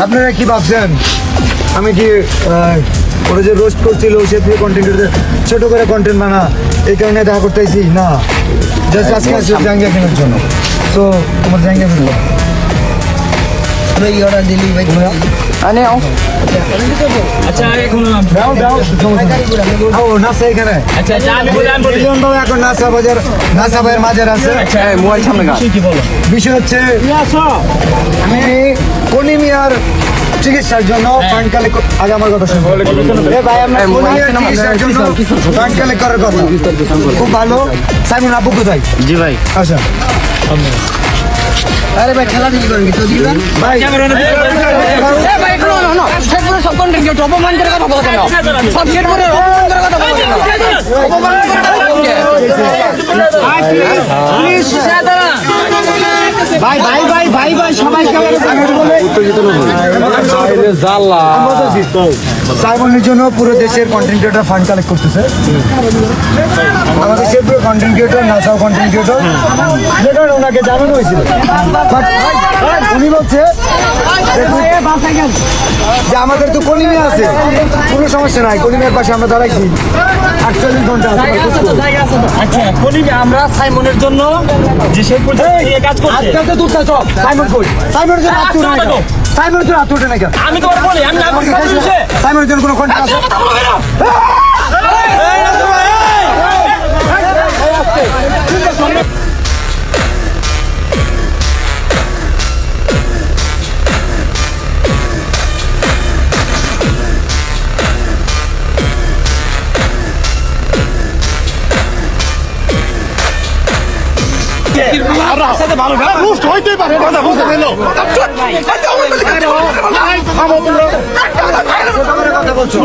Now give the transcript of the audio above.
আপনারা কি ভাবছেন আমি কি ওরা যে রোস্ট করছিল সে থেকে কন্টেন্ট ছোট করে কন্টেন্ট বানা এই কারণে দেখা করতেছি না, জাস্ট আজকে আসছে জাঙ্গিয়া কেনার জন্য। তো তোমার জাঙ্গিয়া কিনলো অর্ডার দিলি ভাই আনে আও। আচ্ছা এখন দাও দাও ও নাসা এখানে। আচ্ছা আমি বলি এখন নাসা বাজার, নাসা ভাইয়ের মাজার আছে। আচ্ছা মোবাইল সামনে কি বলো বিষয় হচ্ছে আমি কনিমিয়ার চিকিৎসার জন্য ফান্ড কালেক্ট আগে আমার কথা শুনুন। ভাই আমরা কনিমিয়ার চিকিৎসার জন্য ফান্ড কালেক্ট করার কথা খুব ভালো। সাইমন আপু কোথায়? জি ভাই আচ্ছা আরে ভাই খেলা দিলি করেন তো দিবেন ভাই ভাই সেগুলো সব কন্টেন্ট কেউ অপমান করে কথা বলতে না, সব সেট করে অপমান করে কথা বলতে না, অপমান করে কথা বলতে ভাই ভাই ভাই ভাই ভাই সবাই সাইমনের জন্য পুরো দেশের কন্টেন্ট ক্রিয়েটর ফান্ড কালেক্ট করতেছে। আমাদের সে পুরো কন্টেন্ট ক্রিয়েটর, নাসাও কন্টেন্ট ক্রিয়েটর, যেটা ওনাকে জানানো হয়েছিল। বাট উনি বলছে যে আমাদের তো কলিমে আছে, কোনো সমস্যা নাই, কলিমের পাশে আমরা দাঁড়াইছি 48 ঘন্টা। আচ্ছা কলিমে আমরা সাইমনের জন্য যে সেই পর্যন্ত কাজ করছে আজকাল তো সাইমন কই সাইমনের জন্য হাত তুলে না, সাইমনের জন্য হাত তুলে না কেন? আমি তোমার বলি আমি না সাইমনের জন্য কোনো কন্টেন্ট আছে? কথা বলছো